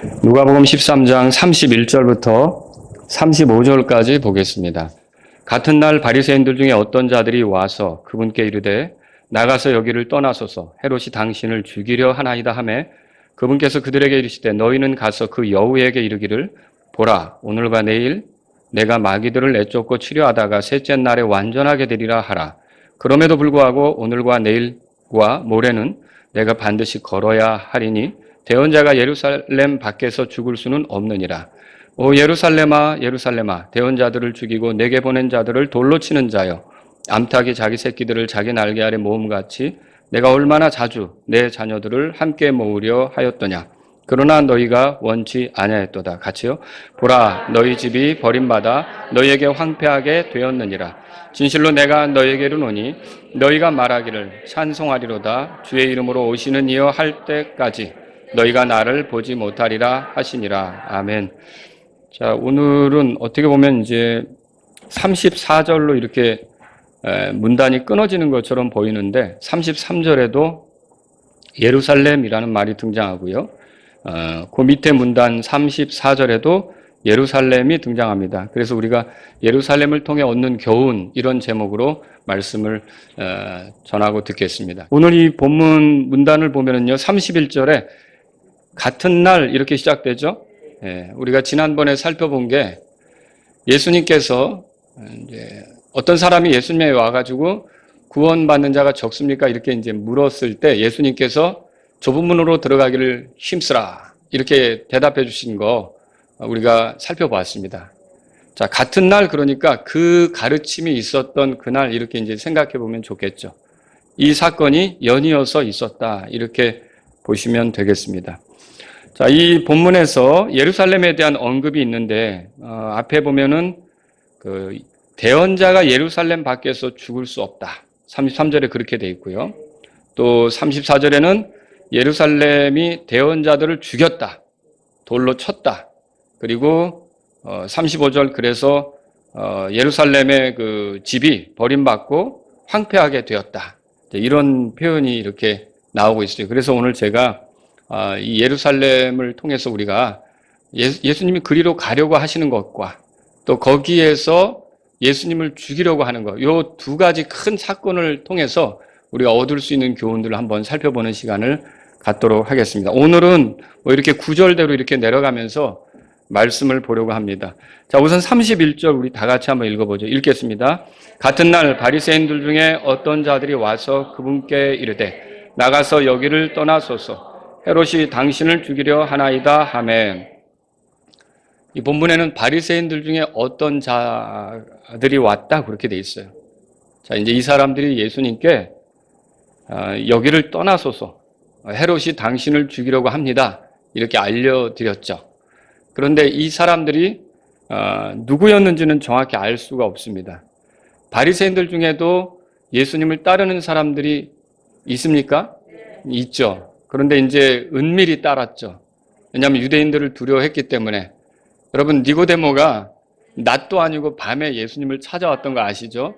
누가복음 13장 31절부터 35절까지 보겠습니다. 같은 날 바리새인들 중에 어떤 자들이 와서 그분께 이르되 나가서 여기를 떠나소서 헤롯이 당신을 죽이려 하나이다 하매 그분께서 그들에게 이르시되 너희는 가서 그 여우에게 이르기를 보라 오늘과 내일 내가 마귀들을 내쫓고 치료하다가 셋째 날에 완전하게 되리라 하라. 그럼에도 불구하고 오늘과 내일과 모레는 내가 반드시 걸어야 하리니 대언자가 예루살렘 밖에서 죽을 수는 없느니라. 오 예루살렘아 예루살렘아 대언자들을 죽이고 내게 보낸 자들을 돌로 치는 자여 암탉이 자기 새끼들을 자기 날개 아래 모음같이 내가 얼마나 자주 내 자녀들을 함께 모으려 하였더냐. 그러나 너희가 원치 아니하였도다. 같이요. 보라 너희 집이 버림받아 너희에게 황폐하게 되었느니라. 진실로 내가 너희에게 이르노니 너희가 말하기를 찬송하리로다 주의 이름으로 오시는 이여 할 때까지 너희가 나를 보지 못하리라 하시니라. 아멘. 자, 오늘은 어떻게 보면 이제 34절로 이렇게 문단이 끊어지는 것처럼 보이는데 33절에도 예루살렘이라는 말이 등장하고요. 그 밑에 문단 34절에도 예루살렘이 등장합니다. 그래서 우리가 예루살렘을 통해 얻는 교훈 이런 제목으로 말씀을 전하고 듣겠습니다. 오늘 이 본문 문단을 보면은요, 31절에 같은 날 이렇게 시작되죠. 우리가 지난번에 살펴본 게 예수님께서 이제 어떤 사람이 예수님에 와가지고 구원받는 자가 적습니까? 이렇게 이제 물었을 때 예수님께서 좁은 문으로 들어가기를 힘쓰라 이렇게 대답해 주신 거 우리가 살펴보았습니다. 자, 같은 날 그러니까 그 가르침이 있었던 그날 이렇게 이제 생각해 보면 좋겠죠. 이 사건이 연이어서 있었다 이렇게 보시면 되겠습니다. 자, 이 본문에서 예루살렘에 대한 언급이 있는데 앞에 보면은 그 대언자가 예루살렘 밖에서 죽을 수 없다. 33절에 그렇게 돼 있고요. 또 34절에는 예루살렘이 대언자들을 죽였다. 돌로 쳤다. 그리고 35절 그래서 예루살렘의 그 집이 버림받고 황폐하게 되었다. 이런 표현이 이렇게 나오고 있어요. 그래서 오늘 제가 이 예루살렘을 통해서 우리가 예수님이 그리로 가려고 하시는 것과 또 거기에서 예수님을 죽이려고 하는 것, 요 두 가지 큰 사건을 통해서 우리가 얻을 수 있는 교훈들을 한번 살펴보는 시간을 갖도록 하겠습니다. 오늘은 뭐 이렇게 구절대로 이렇게 내려가면서 말씀을 보려고 합니다. 자, 우선 31절 우리 다 같이 한번 읽어보죠. 읽겠습니다. 같은 날 바리새인들 중에 어떤 자들이 와서 그분께 이르되 나가서 여기를 떠나소서 헤롯이 당신을 죽이려 하나이다 하매 이 본문에는 바리새인들 중에 어떤 자들이 왔다 그렇게 돼 있어요. 자, 이제 이 사람들이 예수님께 여기를 떠나소서 헤롯이 당신을 죽이려고 합니다. 이렇게 알려드렸죠. 그런데 이 사람들이 누구였는지는 정확히 알 수가 없습니다. 바리새인들 중에도 예수님을 따르는 사람들이 있습니까? 있죠. 그런데 이제 은밀히 따랐죠. 왜냐하면 유대인들을 두려워했기 때문에. 여러분 니고데모가 낮도 아니고 밤에 예수님을 찾아왔던 거 아시죠?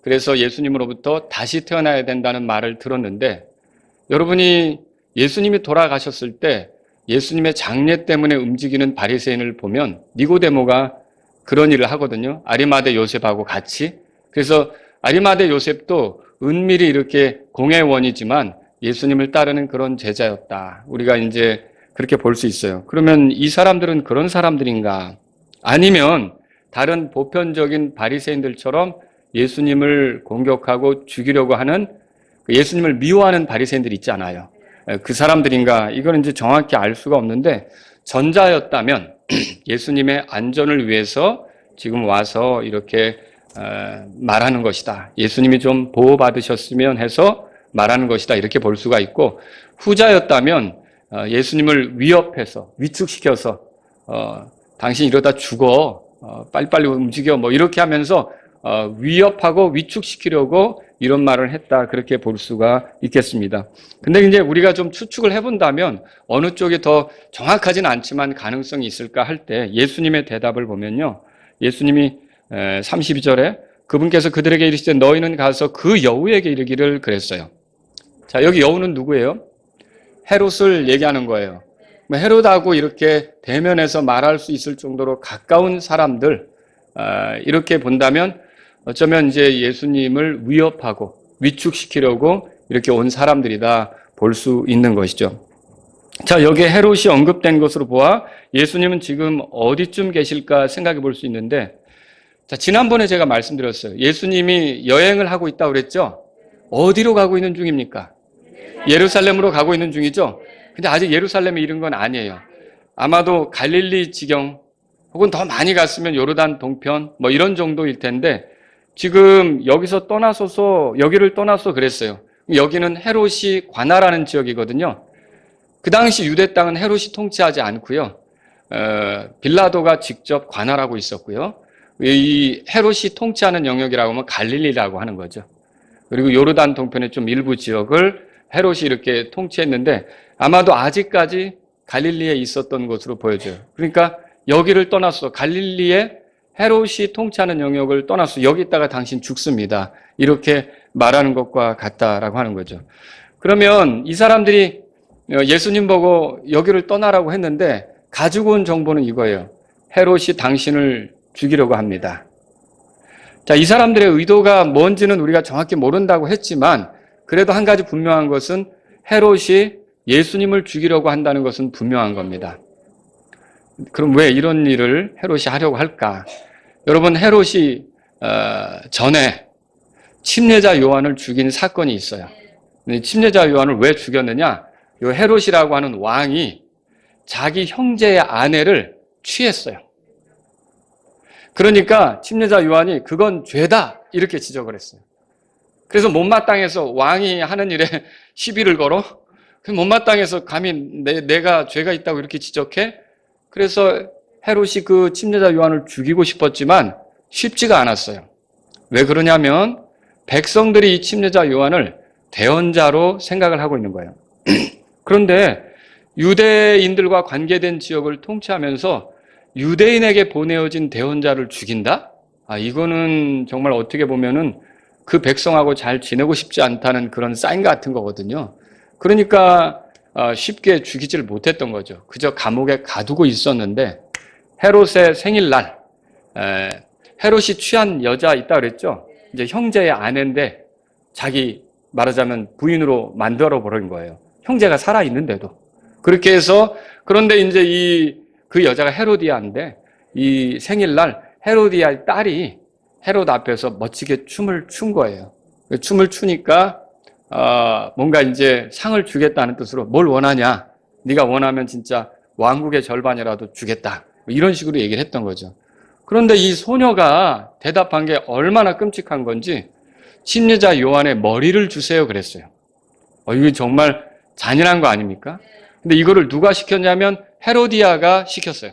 그래서 예수님으로부터 다시 태어나야 된다는 말을 들었는데 여러분이 예수님이 돌아가셨을 때 예수님의 장례 때문에 움직이는 바리새인을 보면 니고데모가 그런 일을 하거든요. 아리마대 요셉하고 같이. 그래서 아리마대 요셉도 은밀히 이렇게 공회원이지만 예수님을 따르는 그런 제자였다. 우리가 이제 그렇게 볼 수 있어요. 그러면 이 사람들은 그런 사람들인가? 아니면 다른 보편적인 바리새인들처럼 예수님을 공격하고 죽이려고 하는 예수님을 미워하는 바리새인들이 있지 않아요. 그 사람들인가? 이건 이제 정확히 알 수가 없는데 전자였다면 예수님의 안전을 위해서 지금 와서 이렇게 말하는 것이다. 예수님이 좀 보호받으셨으면 해서 말하는 것이다. 이렇게 볼 수가 있고 후자였다면 예수님을 위협해서 위축시켜서 당신 이러다 죽어 빨리빨리 움직여 뭐 이렇게 하면서 위협하고 위축시키려고 이런 말을 했다 그렇게 볼 수가 있겠습니다. 근데 이제 우리가 좀 추측을 해본다면 어느 쪽이 더 정확하진 않지만 가능성이 있을까 할 때 예수님의 대답을 보면요. 예수님이 32절에 그분께서 그들에게 이르시되 너희는 가서 그 여우에게 이르기를 그랬어요. 자, 여기 여우는 누구예요? 헤롯을 얘기하는 거예요. 헤롯하고 이렇게 대면해서 말할 수 있을 정도로 가까운 사람들, 이렇게 본다면 어쩌면 이제 예수님을 위협하고 위축시키려고 이렇게 온 사람들이다 볼 수 있는 것이죠. 자, 여기에 헤롯이 언급된 것으로 보아 예수님은 지금 어디쯤 계실까 생각해 볼 수 있는데, 자, 지난번에 제가 말씀드렸어요. 예수님이 여행을 하고 있다고 그랬죠? 어디로 가고 있는 중입니까? 예루살렘으로 가고 있는 중이죠? 근데 아직 예루살렘에 이른 건 아니에요. 아마도 갈릴리 지경 혹은 더 많이 갔으면 요르단 동편 뭐 이런 정도일 텐데, 지금 여기서 떠나서서 여기를 떠나서 그랬어요. 여기는 헤롯이 관할하는 지역이거든요. 그 당시 유대 땅은 헤롯이 통치하지 않고요. 빌라도가 직접 관할하고 있었고요. 이 헤롯이 통치하는 영역이라고 하면 갈릴리라고 하는 거죠. 그리고 요르단 동편의 좀 일부 지역을 헤롯이 이렇게 통치했는데 아마도 아직까지 갈릴리에 있었던 것으로 보여져요. 그러니까 여기를 떠났어. 갈릴리에 헤롯이 통치하는 영역을 떠났어. 여기 있다가 당신 죽습니다. 이렇게 말하는 것과 같다라고 하는 거죠. 그러면 이 사람들이 예수님 보고 여기를 떠나라고 했는데 가지고 온 정보는 이거예요. 헤롯이 당신을 죽이려고 합니다. 자, 이 사람들의 의도가 뭔지는 우리가 정확히 모른다고 했지만 그래도 한 가지 분명한 것은 헤롯이 예수님을 죽이려고 한다는 것은 분명한 겁니다. 그럼 왜 이런 일을 헤롯이 하려고 할까? 여러분, 헤롯이 전에 침례자 요한을 죽인 사건이 있어요. 침례자 요한을 왜 죽였느냐? 요 헤롯이라고 하는 왕이 자기 형제의 아내를 취했어요. 그러니까 침례자 요한이 그건 죄다 이렇게 지적을 했어요. 그래서 못마땅해서 왕이 하는 일에 시비를 걸어 못마땅해서 감히 내가 죄가 있다고 이렇게 지적해. 그래서 헤롯이 그 침례자 요한을 죽이고 싶었지만 쉽지가 않았어요. 왜 그러냐면 백성들이 이 침례자 요한을 대언자로 생각을 하고 있는 거예요. 그런데 유대인들과 관계된 지역을 통치하면서 유대인에게 보내어진 대언자를 죽인다? 이거는 정말 어떻게 보면은 그 백성하고 잘 지내고 싶지 않다는 그런 사인 같은 거거든요. 그러니까 쉽게 죽이질 못했던 거죠. 그저 감옥에 가두고 있었는데 헤롯의 생일날 헤롯이 취한 여자 있다 그랬죠. 이제 형제의 아내인데 자기 말하자면 부인으로 만들어 버린 거예요. 형제가 살아 있는데도. 그렇게 해서 그런데 이제 그 여자가 헤로디아인데 이 생일날 헤로디아의 딸이 헤롯 앞에서 멋지게 춤을 춘 거예요. 춤을 추니까 뭔가 이제 상을 주겠다는 뜻으로 뭘 원하냐? 네가 원하면 진짜 왕국의 절반이라도 주겠다. 이런 식으로 얘기를 했던 거죠. 그런데 이 소녀가 대답한 게 얼마나 끔찍한 건지 침례자 요한의 머리를 주세요 그랬어요. 이게 정말 잔인한 거 아닙니까? 근데 이거를 누가 시켰냐면 헤로디아가 시켰어요.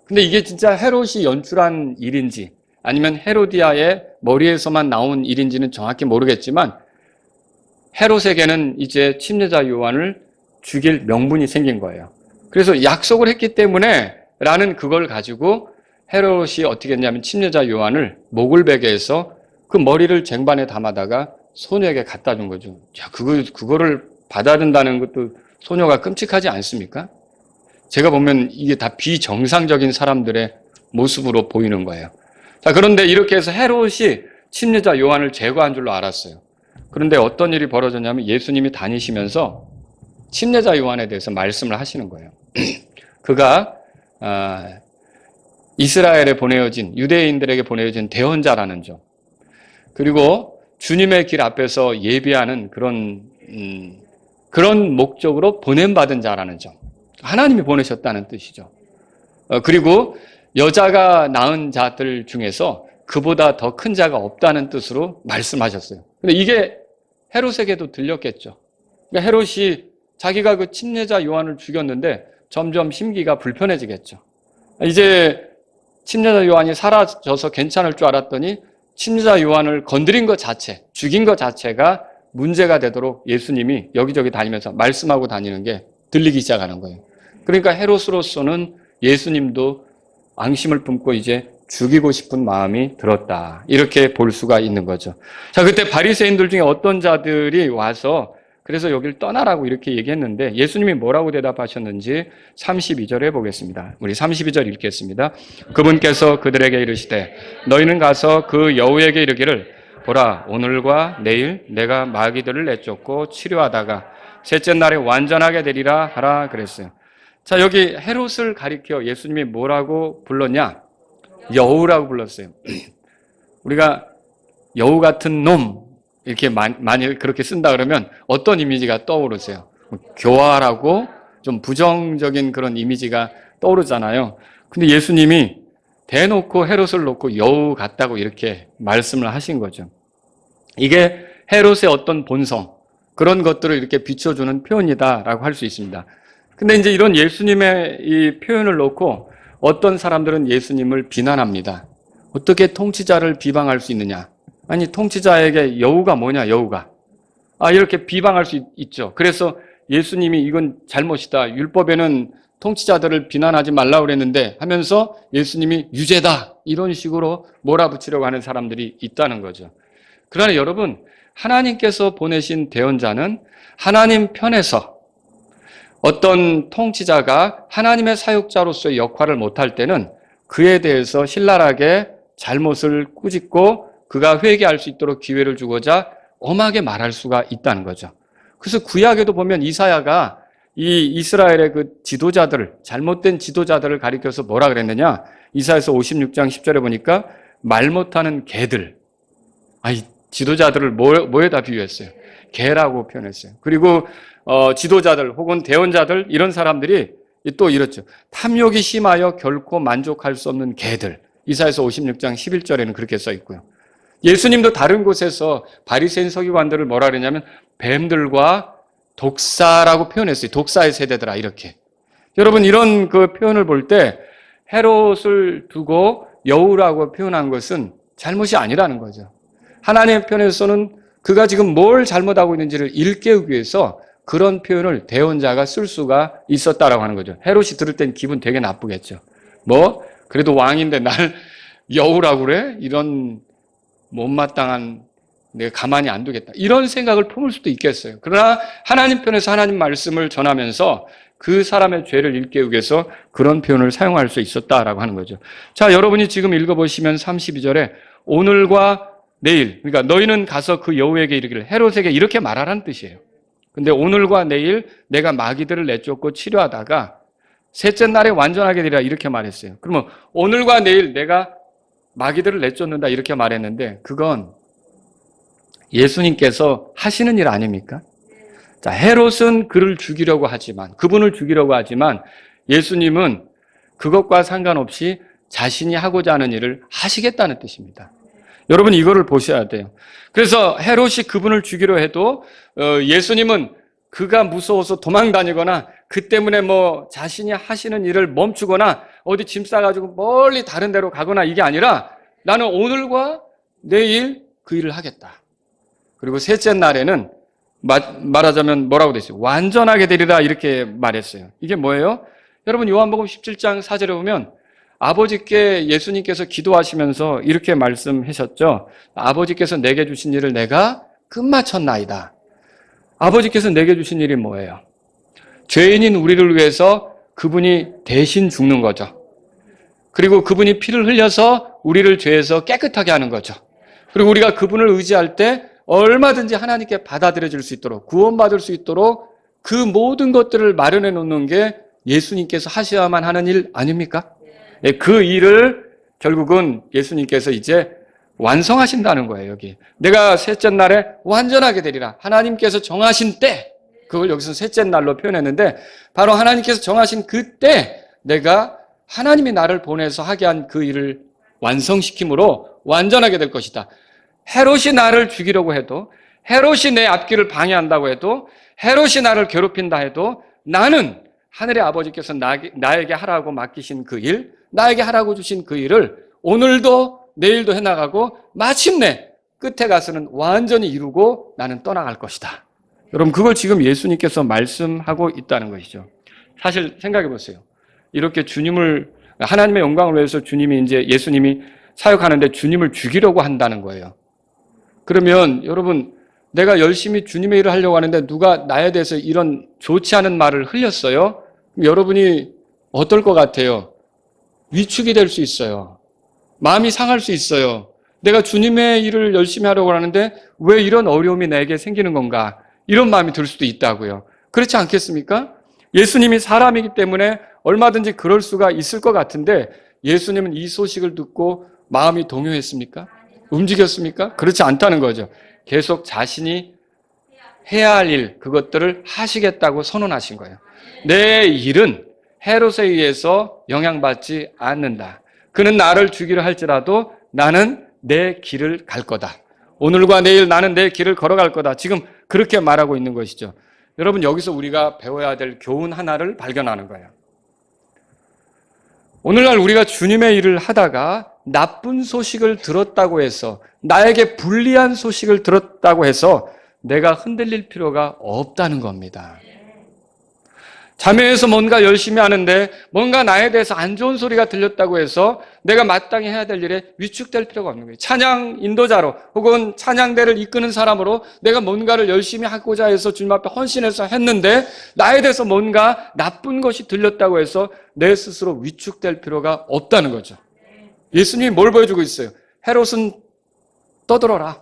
근데 이게 진짜 헤롯이 연출한 일인지 아니면 헤로디아의 머리에서만 나온 일인지는 정확히 모르겠지만 헤롯에게는 이제 침례자 요한을 죽일 명분이 생긴 거예요. 그래서 약속을 했기 때문에 라는 그걸 가지고 헤롯이 어떻게 했냐면 침례자 요한을 목을 베게 해서 그 머리를 쟁반에 담아다가 소녀에게 갖다 준 거죠. 자, 그거를 받아든다는 것도 소녀가 끔찍하지 않습니까? 제가 보면 이게 다 비정상적인 사람들의 모습으로 보이는 거예요. 자, 그런데 이렇게 해서 헤롯이 침례자 요한을 제거한 줄로 알았어요. 그런데 어떤 일이 벌어졌냐면 예수님이 다니시면서 침례자 요한에 대해서 말씀을 하시는 거예요. 그가 이스라엘에 보내어진 유대인들에게 보내어진 대언자라는 점, 그리고 주님의 길 앞에서 예비하는 그런 목적으로 보냄받은 자라는 점, 하나님이 보내셨다는 뜻이죠. 그리고 여자가 낳은 자들 중에서 그보다 더 큰 자가 없다는 뜻으로 말씀하셨어요. 근데 이게 헤롯에게도 들렸겠죠. 그러니까 헤롯이 자기가 그 침례자 요한을 죽였는데 점점 심기가 불편해지겠죠. 이제 침례자 요한이 사라져서 괜찮을 줄 알았더니 침례자 요한을 건드린 것 자체, 죽인 것 자체가 문제가 되도록 예수님이 여기저기 다니면서 말씀하고 다니는 게 들리기 시작하는 거예요. 그러니까 헤롯으로서는 예수님도 앙심을 품고 이제 죽이고 싶은 마음이 들었다. 이렇게 볼 수가 있는 거죠. 자, 그때 바리새인들 중에 어떤 자들이 와서 그래서 여길 떠나라고 이렇게 얘기했는데 예수님이 뭐라고 대답하셨는지 32절에 보겠습니다. 우리 32절 읽겠습니다. 그분께서 그들에게 이르시되 너희는 가서 그 여우에게 이르기를 보라 오늘과 내일 내가 마귀들을 내쫓고 치료하다가 셋째 날에 완전하게 되리라 하라 그랬어요. 자, 여기 헤롯을 가리켜 예수님이 뭐라고 불렀냐? 여우라고 불렀어요. 우리가 여우 같은 놈 이렇게 많이 그렇게 쓴다 그러면 어떤 이미지가 떠오르세요? 교활하고 좀 부정적인 그런 이미지가 떠오르잖아요. 근데 예수님이 대놓고 헤롯을 놓고 여우 같다고 이렇게 말씀을 하신 거죠. 이게 헤롯의 어떤 본성, 그런 것들을 이렇게 비춰주는 표현이다라고 할 수 있습니다. 근데 이제 이런 예수님의 이 표현을 놓고 어떤 사람들은 예수님을 비난합니다. 어떻게 통치자를 비방할 수 있느냐? 아니, 통치자에게 여우가 뭐냐, 여우가. 이렇게 비방할 수 있죠. 그래서 예수님이 이건 잘못이다. 율법에는 통치자들을 비난하지 말라고 그랬는데 하면서 예수님이 유죄다. 이런 식으로 몰아붙이려고 하는 사람들이 있다는 거죠. 그러나 여러분, 하나님께서 보내신 대언자는 하나님 편에서 어떤 통치자가 하나님의 사역자로서의 역할을 못할 때는 그에 대해서 신랄하게 잘못을 꾸짖고 그가 회개할 수 있도록 기회를 주고자 엄하게 말할 수가 있다는 거죠. 그래서 구약에도 보면 이사야가 이 이스라엘의 그 지도자들을, 잘못된 지도자들을 가리켜서 뭐라 그랬느냐? 이사야서 56장 10절에 보니까 말 못하는 개들. 이 지도자들을 뭐에다 비유했어요? 개라고 표현했어요. 그리고 지도자들 혹은 대언자들 이런 사람들이 또 이렇죠. 탐욕이 심하여 결코 만족할 수 없는 개들. 이사야서 56장 11절에는 그렇게 써 있고요. 예수님도 다른 곳에서 바리새인 서기관들을 뭐라 그랬냐면 뱀들과 독사라고 표현했어요. 독사의 세대들아 이렇게. 여러분 이런 그 표현을 볼 때 헤롯을 두고 여우라고 표현한 것은 잘못이 아니라는 거죠. 하나님의 편에서는 그가 지금 뭘 잘못하고 있는지를 일깨우기 위해서 그런 표현을 대언자가 쓸 수가 있었다라고 하는 거죠. 헤롯이 들을 땐 기분 되게 나쁘겠죠. 그래도 왕인데 날 여우라고 그래? 이런 못마땅한 내가 가만히 안 두겠다. 이런 생각을 품을 수도 있겠어요. 그러나 하나님 편에서 하나님 말씀을 전하면서 그 사람의 죄를 일깨우기 위해서 그런 표현을 사용할 수 있었다라고 하는 거죠. 자, 여러분이 지금 읽어보시면 32절에 오늘과 내일, 그러니까 너희는 가서 그 여우에게 이르기를 헤롯에게 이렇게 말하라는 뜻이에요. 근데 오늘과 내일 내가 마귀들을 내쫓고 치료하다가 셋째 날에 완전하게 되리라 이렇게 말했어요. 그러면 오늘과 내일 내가 마귀들을 내쫓는다 이렇게 말했는데 그건 예수님께서 하시는 일 아닙니까? 자, 헤롯은 그분을 죽이려고 하지만 예수님은 그것과 상관없이 자신이 하고자 하는 일을 하시겠다는 뜻입니다. 여러분 이거를 보셔야 돼요. 그래서 헤롯이 그분을 죽이려 해도 예수님은 그가 무서워서 도망다니거나 그 때문에 자신이 하시는 일을 멈추거나 어디 짐 싸가지고 멀리 다른 데로 가거나 이게 아니라 나는 오늘과 내일 그 일을 하겠다. 그리고 셋째 날에는 말하자면 뭐라고 됐어요? 완전하게 되리라 이렇게 말했어요. 이게 뭐예요? 여러분 요한복음 17장 4절에 보면 아버지께 예수님께서 기도하시면서 이렇게 말씀하셨죠. 아버지께서 내게 주신 일을 내가 끝마쳤나이다. 아버지께서 내게 주신 일이 뭐예요? 죄인인 우리를 위해서 그분이 대신 죽는 거죠. 그리고 그분이 피를 흘려서 우리를 죄에서 깨끗하게 하는 거죠. 그리고 우리가 그분을 의지할 때 얼마든지 하나님께 받아들여질 수 있도록 구원받을 수 있도록 그 모든 것들을 마련해 놓는 게 예수님께서 하셔야만 하는 일 아닙니까? 그 일을 결국은 예수님께서 이제 완성하신다는 거예요. 여기 내가 셋째 날에 완전하게 되리라. 하나님께서 정하신 때, 그걸 여기서 셋째 날로 표현했는데 바로 하나님께서 정하신 그때 내가 하나님이 나를 보내서 하게 한 그 일을 완성시킴으로 완전하게 될 것이다. 헤롯이 나를 죽이려고 해도, 헤롯이 내 앞길을 방해한다고 해도, 헤롯이 나를 괴롭힌다 해도 나는 하늘의 아버지께서 나에게 하라고 맡기신 그 일, 나에게 하라고 주신 그 일을 오늘도 내일도 해나가고 마침내 끝에 가서는 완전히 이루고 나는 떠나갈 것이다. 여러분 그걸 지금 예수님께서 말씀하고 있다는 것이죠. 사실 생각해 보세요. 이렇게 하나님의 영광을 위해서 예수님이 사역하는데 주님을 죽이려고 한다는 거예요. 그러면 여러분 내가 열심히 주님의 일을 하려고 하는데 누가 나에 대해서 이런 좋지 않은 말을 흘렸어요? 그럼 여러분이 어떨 것 같아요? 위축이 될 수 있어요. 마음이 상할 수 있어요. 내가 주님의 일을 열심히 하려고 하는데 왜 이런 어려움이 내게 생기는 건가? 이런 마음이 들 수도 있다고요. 그렇지 않겠습니까? 예수님이 사람이기 때문에 얼마든지 그럴 수가 있을 것 같은데 예수님은 이 소식을 듣고 마음이 동요했습니까? 움직였습니까? 그렇지 않다는 거죠. 계속 자신이 해야 할 일, 그것들을 하시겠다고 선언하신 거예요. 내 일은 헤롯에 의해서 영향받지 않는다. 그는 나를 죽이려 할지라도 나는 내 길을 갈 거다. 오늘과 내일 나는 내 길을 걸어갈 거다. 지금 그렇게 말하고 있는 것이죠. 여러분, 여기서 우리가 배워야 될 교훈 하나를 발견하는 거예요. 오늘날 우리가 주님의 일을 하다가 나쁜 소식을 들었다고 해서, 나에게 불리한 소식을 들었다고 해서 내가 흔들릴 필요가 없다는 겁니다. 자매에서 뭔가 열심히 하는데 뭔가 나에 대해서 안 좋은 소리가 들렸다고 해서 내가 마땅히 해야 될 일에 위축될 필요가 없는 거예요. 찬양 인도자로 혹은 찬양대를 이끄는 사람으로 내가 뭔가를 열심히 하고자 해서 주님 앞에 헌신해서 했는데 나에 대해서 뭔가 나쁜 것이 들렸다고 해서 내 스스로 위축될 필요가 없다는 거죠. 예수님이 뭘 보여주고 있어요? 헤롯은 떠들어라.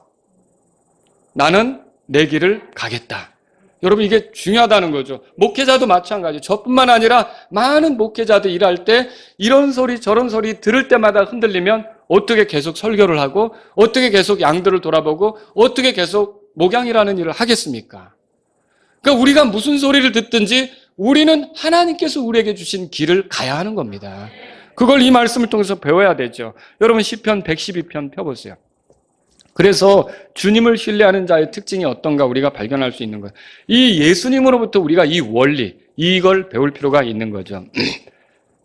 나는 내 길을 가겠다. 여러분, 이게 중요하다는 거죠. 목회자도 마찬가지. 저뿐만 아니라 많은 목회자들 일할 때 이런 소리 저런 소리 들을 때마다 흔들리면 어떻게 계속 설교를 하고 어떻게 계속 양들을 돌아보고 어떻게 계속 목양이라는 일을 하겠습니까? 그러니까 우리가 무슨 소리를 듣든지 우리는 하나님께서 우리에게 주신 길을 가야 하는 겁니다. 그걸 이 말씀을 통해서 배워야 되죠. 여러분, 시편 112편 펴보세요. 그래서 주님을 신뢰하는 자의 특징이 어떤가 우리가 발견할 수 있는 거예요. 이 예수님으로부터 우리가 이 원리, 이걸 배울 필요가 있는 거죠.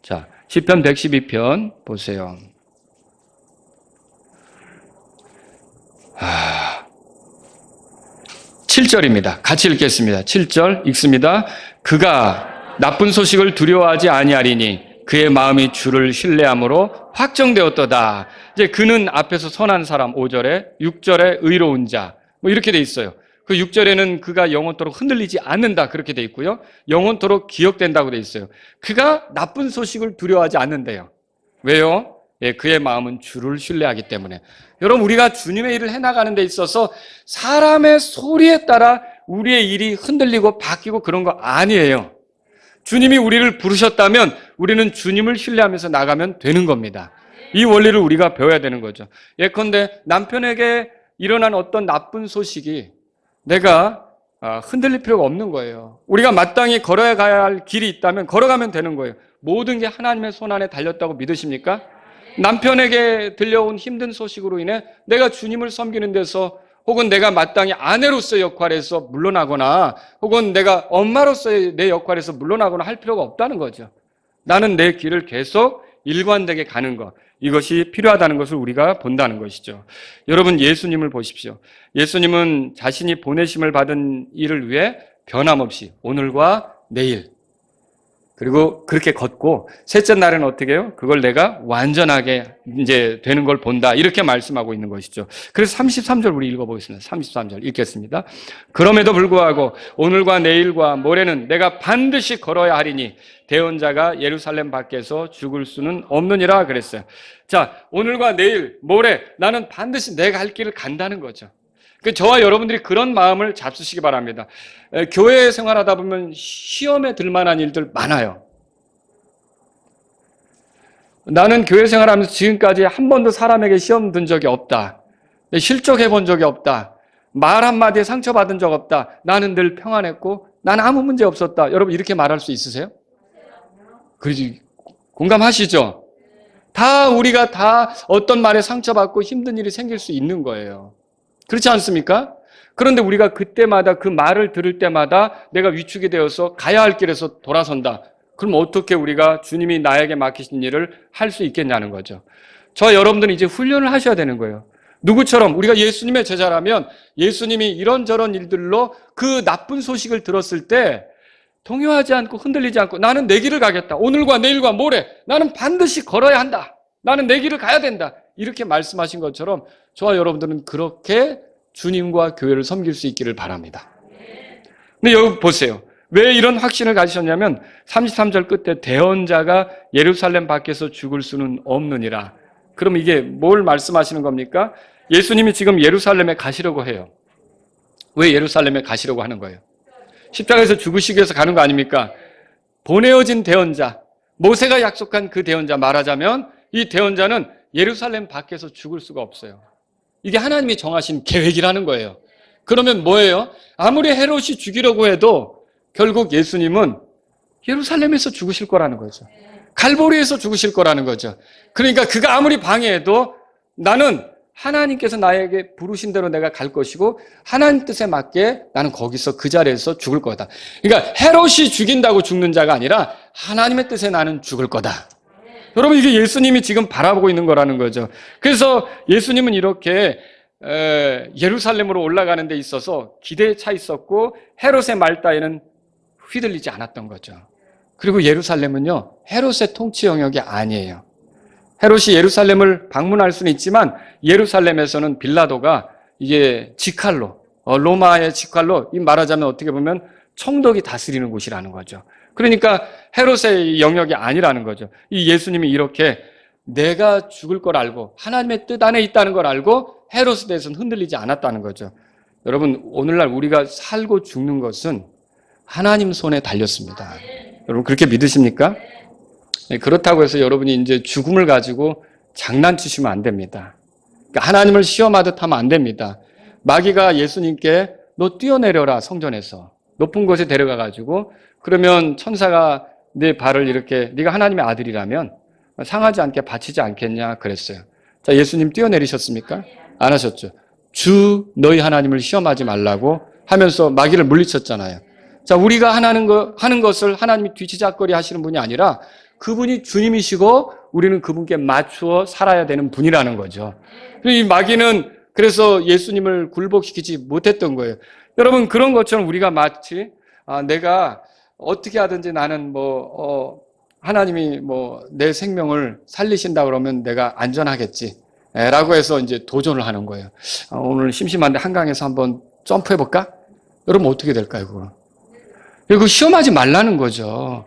자, 시편 112편 보세요. 7절입니다. 같이 읽겠습니다. 7절 읽습니다. 그가 나쁜 소식을 두려워하지 아니하리니 그의 마음이 주를 신뢰함으로 확정되었도다. 이제 그는 앞에서 선한 사람 5절에 6절에 의로운 자 뭐 이렇게 돼 있어요. 그 6절에는 그가 영원토록 흔들리지 않는다 그렇게 돼 있고요. 영원토록 기억된다고 돼 있어요. 그가 나쁜 소식을 두려워하지 않는데요. 왜요? 예, 그의 마음은 주를 신뢰하기 때문에. 여러분, 우리가 주님의 일을 해나가는 데 있어서 사람의 소리에 따라 우리의 일이 흔들리고 바뀌고 그런 거 아니에요. 주님이 우리를 부르셨다면 우리는 주님을 신뢰하면서 나가면 되는 겁니다. 이 원리를 우리가 배워야 되는 거죠. 예컨대 남편에게 일어난 어떤 나쁜 소식이 내가 흔들릴 필요가 없는 거예요. 우리가 마땅히 걸어야 할 길이 있다면 걸어가면 되는 거예요. 모든 게 하나님의 손안에 달렸다고 믿으십니까? 남편에게 들려온 힘든 소식으로 인해 내가 주님을 섬기는 데서 혹은 내가 마땅히 아내로서의 역할에서 물러나거나 혹은 내가 엄마로서의 내 역할에서 물러나거나 할 필요가 없다는 거죠. 나는 내 길을 계속 일관되게 가는 것, 이것이 필요하다는 것을 우리가 본다는 것이죠. 여러분, 예수님을 보십시오. 예수님은 자신이 보내심을 받은 일을 위해 변함없이 오늘과 내일 그리고 그렇게 걷고 셋째 날은 어떻게 해요? 그걸 내가 완전하게 이제 되는 걸 본다. 이렇게 말씀하고 있는 것이죠. 그래서 33절 우리 읽어보겠습니다. 33절 읽겠습니다. 그럼에도 불구하고 오늘과 내일과 모레는 내가 반드시 걸어야 하리니 대언자가 예루살렘 밖에서 죽을 수는 없느니라 그랬어요. 자, 오늘과 내일, 모레 나는 반드시 내가 할 길을 간다는 거죠. 저와 여러분들이 그런 마음을 잡수시기 바랍니다. 교회 생활하다 보면 시험에 들 만한 일들 많아요. 나는 교회 생활하면서 지금까지 한 번도 사람에게 시험 든 적이 없다. 실족해 본 적이 없다. 말 한마디에 상처받은 적 없다. 나는 늘 평안했고 나는 아무 문제 없었다. 여러분, 이렇게 말할 수 있으세요? 그러지, 공감하시죠? 우리가 다 어떤 말에 상처받고 힘든 일이 생길 수 있는 거예요. 그렇지 않습니까? 그런데 우리가 그때마다 그 말을 들을 때마다 내가 위축이 되어서 가야 할 길에서 돌아선다. 그럼 어떻게 우리가 주님이 나에게 맡기신 일을 할 수 있겠냐는 거죠. 저와 여러분들은 이제 훈련을 하셔야 되는 거예요. 누구처럼 우리가 예수님의 제자라면 예수님이 이런저런 일들로 그 나쁜 소식을 들었을 때 동요하지 않고 흔들리지 않고 나는 내 길을 가겠다. 오늘과 내일과 모레 나는 반드시 걸어야 한다. 나는 내 길을 가야 된다. 이렇게 말씀하신 것처럼 저와 여러분들은 그렇게 주님과 교회를 섬길 수 있기를 바랍니다. 근데 여기 보세요. 왜 이런 확신을 가지셨냐면 33절 끝에 대언자가 예루살렘 밖에서 죽을 수는 없느니라. 그럼 이게 뭘 말씀하시는 겁니까? 예수님이 지금 예루살렘에 가시려고 해요. 왜 예루살렘에 가시려고 하는 거예요? 십자가에서 죽으시기 위해서 가는 거 아닙니까? 보내어진 대언자, 모세가 약속한 그 대언자, 말하자면 이 대언자는 예루살렘 밖에서 죽을 수가 없어요. 이게 하나님이 정하신 계획이라는 거예요. 그러면 뭐예요? 아무리 헤롯이 죽이려고 해도 결국 예수님은 예루살렘에서 죽으실 거라는 거죠. 갈보리에서 죽으실 거라는 거죠. 그러니까 그가 아무리 방해해도 나는 하나님께서 나에게 부르신 대로 내가 갈 것이고 하나님 뜻에 맞게 나는 거기서 그 자리에서 죽을 거다. 그러니까 헤롯이 죽인다고 죽는 자가 아니라 하나님의 뜻에 나는 죽을 거다. 여러분, 이게 예수님이 지금 바라보고 있는 거라는 거죠. 그래서 예수님은 이렇게 예루살렘으로 올라가는 데 있어서 기대에 차 있었고 헤롯의 말 따위는 휘둘리지 않았던 거죠. 그리고 예루살렘은요, 헤롯의 통치 영역이 아니에요. 헤롯이 예루살렘을 방문할 수는 있지만 예루살렘에서는 빌라도가 이게 직할로, 로마의 직할로, 이 말하자면 어떻게 보면 총독이 다스리는 곳이라는 거죠. 그러니까 헤롯의 영역이 아니라는 거죠. 이 예수님이 이렇게 내가 죽을 걸 알고 하나님의 뜻 안에 있다는 걸 알고 헤롯에 대해서는 흔들리지 않았다는 거죠. 여러분, 오늘날 우리가 살고 죽는 것은 하나님 손에 달렸습니다. 여러분, 그렇게 믿으십니까? 그렇다고 해서 여러분이 이제 죽음을 가지고 장난치시면 안 됩니다. 그러니까 하나님을 시험하듯 하면 안 됩니다. 마귀가 예수님께 너 뛰어내려라, 성전에서 높은 곳에 데려가 가지고, 그러면 천사가 네 발을 이렇게, 네가 하나님의 아들이라면 상하지 않게 받치지 않겠냐 그랬어요. 자, 예수님 뛰어내리셨습니까? 안 하셨죠. 주 너희 하나님을 시험하지 말라고 하면서 마귀를 물리쳤잖아요. 자, 우리가 하는 것을 하나님이 뒤치작거리 하시는 분이 아니라 그분이 주님이시고 우리는 그분께 맞추어 살아야 되는 분이라는 거죠. 이 마귀는 그래서 예수님을 굴복시키지 못했던 거예요. 여러분, 그런 것처럼 우리가 마치 내가 어떻게 하든지 나는 하나님이 내 생명을 살리신다 그러면 내가 안전하겠지 라고 해서 이제 도전을 하는 거예요. 오늘 심심한데 한강에서 한번 점프해 볼까? 여러분, 어떻게 될까요, 그거? 그리고 시험하지 말라는 거죠.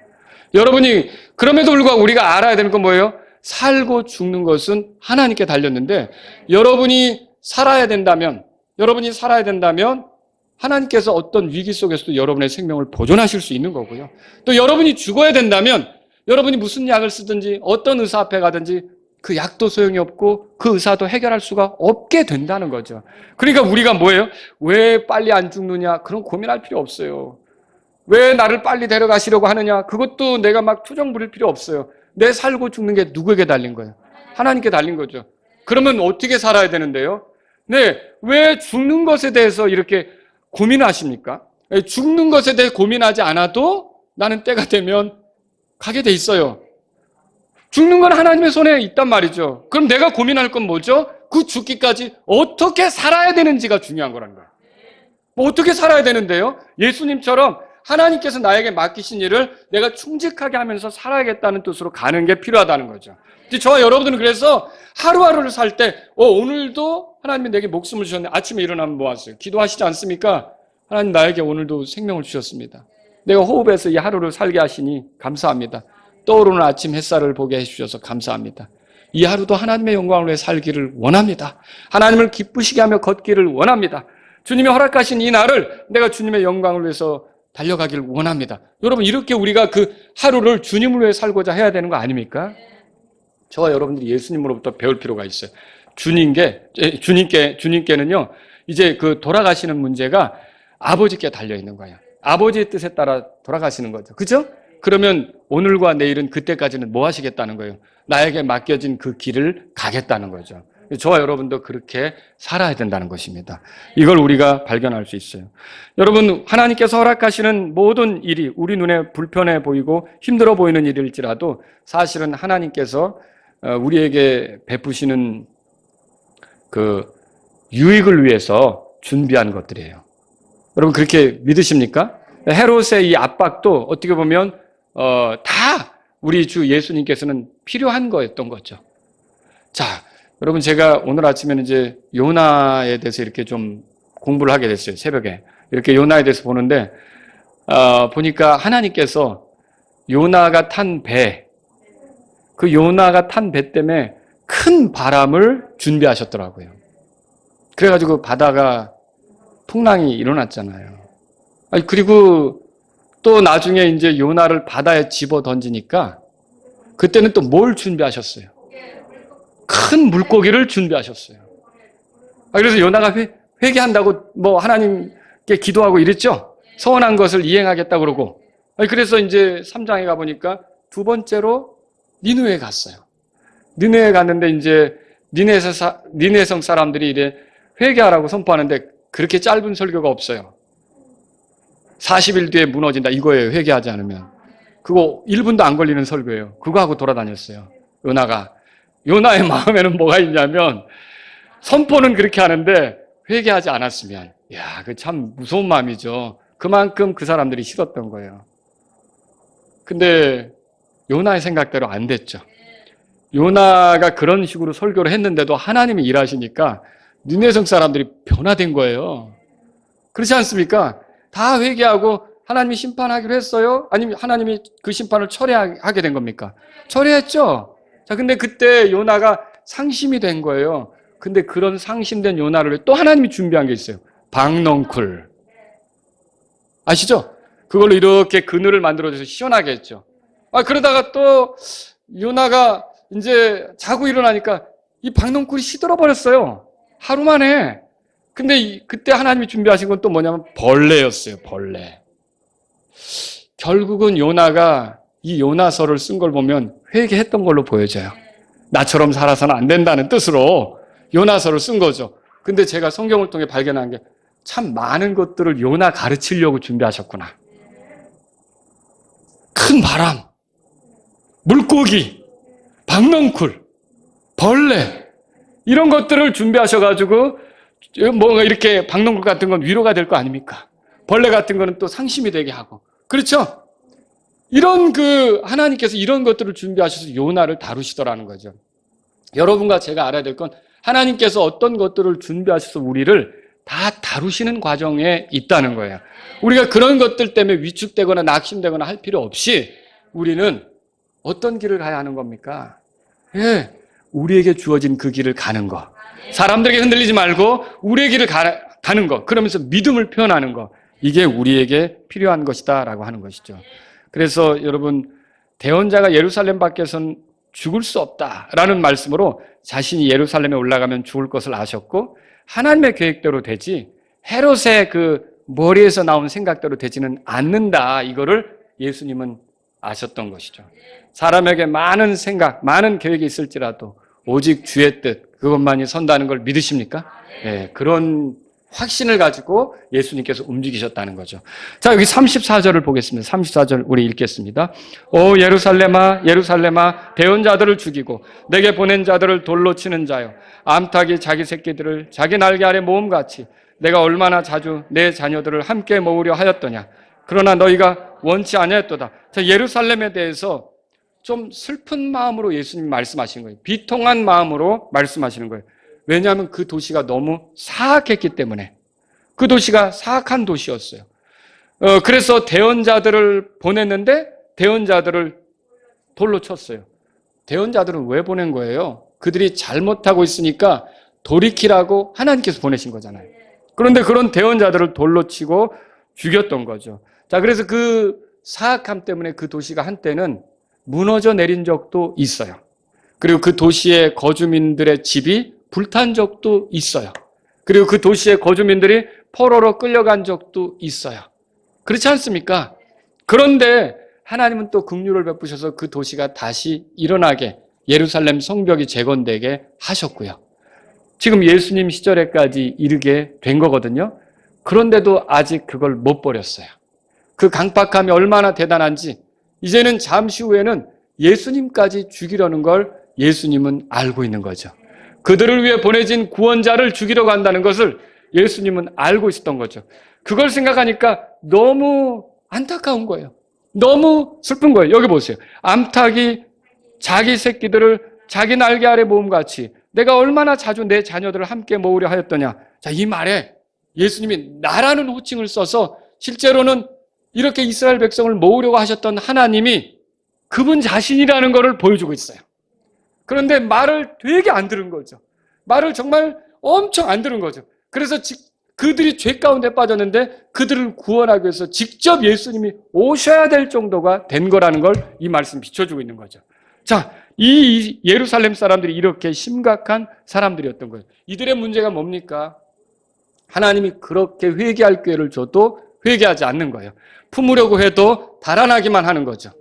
여러분이, 그럼에도 불구하고 우리가 알아야 되는 건 뭐예요? 살고 죽는 것은 하나님께 달렸는데, 여러분이 살아야 된다면 하나님께서 어떤 위기 속에서도 여러분의 생명을 보존하실 수 있는 거고요. 또 여러분이 죽어야 된다면 여러분이 무슨 약을 쓰든지 어떤 의사 앞에 가든지 그 약도 소용이 없고 그 의사도 해결할 수가 없게 된다는 거죠. 그러니까 우리가 뭐예요? 왜 빨리 안 죽느냐? 그런 고민할 필요 없어요. 왜 나를 빨리 데려가시려고 하느냐? 그것도 내가 막 투정 부릴 필요 없어요. 내 살고 죽는 게 누구에게 달린 거예요? 하나님께 달린 거죠. 그러면 어떻게 살아야 되는데요? 네, 왜 죽는 것에 대해서 이렇게 고민하십니까? 죽는 것에 대해 고민하지 않아도 나는 때가 되면 가게 돼 있어요. 죽는 건 하나님의 손에 있단 말이죠. 그럼 내가 고민할 건 뭐죠? 그 죽기까지 어떻게 살아야 되는지가 중요한 거라는 거예요. 어떻게 살아야 되는데요? 예수님처럼 하나님께서 나에게 맡기신 일을 내가 충직하게 하면서 살아야겠다는 뜻으로 가는 게 필요하다는 거죠. 저와 여러분들은 그래서 하루하루를 살 때 오늘도 하나님이 내게 목숨을 주셨는데 아침에 일어나면 뭐 하세요? 기도하시지 않습니까? 하나님, 나에게 오늘도 생명을 주셨습니다. 내가 호흡해서 이 하루를 살게 하시니 감사합니다. 떠오르는 아침 햇살을 보게 해주셔서 감사합니다. 이 하루도 하나님의 영광을 위해 살기를 원합니다. 하나님을 기쁘시게 하며 걷기를 원합니다. 주님이 허락하신 이 날을 내가 주님의 영광을 위해서 달려가기를 원합니다. 여러분, 이렇게 우리가 그 하루를 주님을 위해 살고자 해야 되는 거 아닙니까? 저와 여러분들이 예수님으로부터 배울 필요가 있어요. 주님께는요, 이제 그 돌아가시는 문제가 아버지께 달려있는 거예요. 아버지의 뜻에 따라 돌아가시는 거죠. 그죠? 그러면 오늘과 내일은 그때까지는 뭐 하시겠다는 거예요? 나에게 맡겨진 그 길을 가겠다는 거죠. 저와 여러분도 그렇게 살아야 된다는 것입니다. 이걸 우리가 발견할 수 있어요. 여러분, 하나님께서 허락하시는 모든 일이 우리 눈에 불편해 보이고 힘들어 보이는 일일지라도 사실은 하나님께서 우리에게 베푸시는 그 유익을 위해서 준비한 것들이에요. 여러분, 그렇게 믿으십니까? 헤롯의 이 압박도 어떻게 보면 다 우리 주 예수님께서는 필요한 거였던 거죠. 자, 여러분, 제가 오늘 아침에는 이제 요나에 대해서 이렇게 좀 공부를 하게 됐어요. 새벽에. 이렇게 요나에 대해서 보는데 보니까 하나님께서 요나가 탄 배, 그 요나가 탄 배 때문에 큰 바람을 준비하셨더라고요. 그래가지고 바다가 풍랑이 일어났잖아요. 그리고 또 나중에 이제 요나를 바다에 집어 던지니까 그때는 또 뭘 준비하셨어요? 큰 물고기를 준비하셨어요. 그래서 요나가 회개한다고 뭐 하나님께 기도하고 이랬죠? 서원한 것을 이행하겠다고 그러고. 그래서 이제 3장에 가보니까 두 번째로 니느웨에 갔어요. 니느웨에 갔는데 이제 니느웨성 사람들이 이래 회개하라고 선포하는데 그렇게 짧은 설교가 없어요. 40일 뒤에 무너진다 이거예요. 회개하지 않으면. 그거 1분도 안 걸리는 설교예요. 그거 하고 돌아다녔어요. 요나가. 요나의 마음에는 뭐가 있냐면 선포는 그렇게 하는데 회개하지 않았으면 야, 그 참 무서운 마음이죠. 그만큼 그 사람들이 싫었던 거예요. 근데 요나의 생각대로 안 됐죠. 요나가 그런 식으로 설교를 했는데도 하나님이 일하시니까 니느웨성 사람들이 변화된 거예요. 그렇지 않습니까? 다 회개하고 하나님이 심판하기로 했어요? 아니면 하나님이 그 심판을 철회하게 된 겁니까? 철회했죠. 자, 근데 그때 요나가 상심이 된 거예요. 근데 그런 상심된 요나를 또 하나님이 준비한 게 있어요. 박넝쿨. 아시죠? 그걸로 이렇게 그늘을 만들어줘서 시원하게 했죠. 그러다가 또 요나가 이제 자고 일어나니까 이 박넝쿨이 시들어 버렸어요. 하루 만에. 근데 그때 하나님이 준비하신 건 또 뭐냐면 벌레였어요. 벌레. 결국은 요나가 이 요나서를 쓴 걸 보면 회개했던 걸로 보여져요. 나처럼 살아서는 안 된다는 뜻으로 요나서를 쓴 거죠. 근데 제가 성경을 통해 발견한 게 참 많은 것들을 요나 가르치려고 준비하셨구나. 큰 바람, 물고기, 박넝쿨, 벌레 이런 것들을 준비하셔가지고 뭔가 이렇게 박농굴 같은 건 위로가 될 거 아닙니까? 벌레 같은 거는 또 상심이 되게 하고. 그렇죠? 이런 하나님께서 이런 것들을 준비하셔서 요나를 다루시더라는 거죠. 여러분과 제가 알아야 될 건 하나님께서 어떤 것들을 준비하셔서 우리를 다 다루시는 과정에 있다는 거예요. 우리가 그런 것들 때문에 위축되거나 낙심되거나 할 필요 없이 우리는 어떤 길을 가야 하는 겁니까? 예, 우리에게 주어진 그 길을 가는 거. 사람들에게 흔들리지 말고 우리의 길을 가는 거. 그러면서 믿음을 표현하는 거. 이게 우리에게 필요한 것이다 라고 하는 것이죠. 그래서 여러분 대언자가 예루살렘 밖에선 죽을 수 없다라는 말씀으로 자신이 예루살렘에 올라가면 죽을 것을 아셨고 하나님의 계획대로 되지 헤롯의 그 머리에서 나온 생각대로 되지는 않는다. 이거를 예수님은 아셨던 것이죠. 사람에게 많은 생각, 많은 계획이 있을지라도 오직 주의 뜻 그것만이 선다는 걸 믿으십니까? 네, 그런 확신을 가지고 예수님께서 움직이셨다는 거죠. 자, 여기 34절을 보겠습니다. 34절 우리 읽겠습니다. 오 예루살렘아 예루살렘아 배은자들을 죽이고 내게 보낸 자들을 돌로 치는 자여 암탉이 자기 새끼들을 자기 날개 아래 모음같이 내가 얼마나 자주 내 자녀들을 함께 모으려 하였더냐. 그러나 너희가 원치 아니하였도다. 자, 예루살렘에 대해서 좀 슬픈 마음으로 예수님이 말씀하시는 거예요. 비통한 마음으로 말씀하시는 거예요. 왜냐하면 그 도시가 너무 사악했기 때문에. 그 도시가 사악한 도시였어요. 그래서 대언자들을 보냈는데 대언자들을 돌로 쳤어요. 대언자들은 왜 보낸 거예요? 그들이 잘못하고 있으니까 돌이키라고 하나님께서 보내신 거잖아요. 그런데 그런 대언자들을 돌로 치고 죽였던 거죠. 자, 그래서 그 사악함 때문에 그 도시가 한때는 무너져 내린 적도 있어요. 그리고 그 도시의 거주민들의 집이 불탄 적도 있어요. 그리고 그 도시의 거주민들이 포로로 끌려간 적도 있어요. 그렇지 않습니까? 그런데 하나님은 또 긍휼을 베푸셔서 그 도시가 다시 일어나게 예루살렘 성벽이 재건되게 하셨고요. 지금 예수님 시절에까지 이르게 된 거거든요. 그런데도 아직 그걸 못 버렸어요. 그 강팍함이 얼마나 대단한지 이제는 잠시 후에는 예수님까지 죽이려는 걸 예수님은 알고 있는 거죠. 그들을 위해 보내진 구원자를 죽이려고 한다는 것을 예수님은 알고 있었던 거죠. 그걸 생각하니까 너무 안타까운 거예요. 너무 슬픈 거예요. 여기 보세요. 암탉이 자기 새끼들을 자기 날개 아래 모음같이 내가 얼마나 자주 내 자녀들을 함께 모으려 하였더냐. 자, 이 말에 예수님이 나라는 호칭을 써서 실제로는 이렇게 이스라엘 백성을 모으려고 하셨던 하나님이 그분 자신이라는 것을 보여주고 있어요. 그런데 말을 되게 안 들은 거죠. 말을 정말 엄청 안 들은 거죠. 그래서 그들이 죄 가운데 빠졌는데 그들을 구원하기 위해서 직접 예수님이 오셔야 될 정도가 된 거라는 걸 이 말씀 비춰주고 있는 거죠. 자, 이 예루살렘 사람들이 이렇게 심각한 사람들이었던 거예요. 이들의 문제가 뭡니까? 하나님이 그렇게 회개할 기회를 줘도 회개하지 않는 거예요. 품으려고 해도 달아나기만 하는 거죠.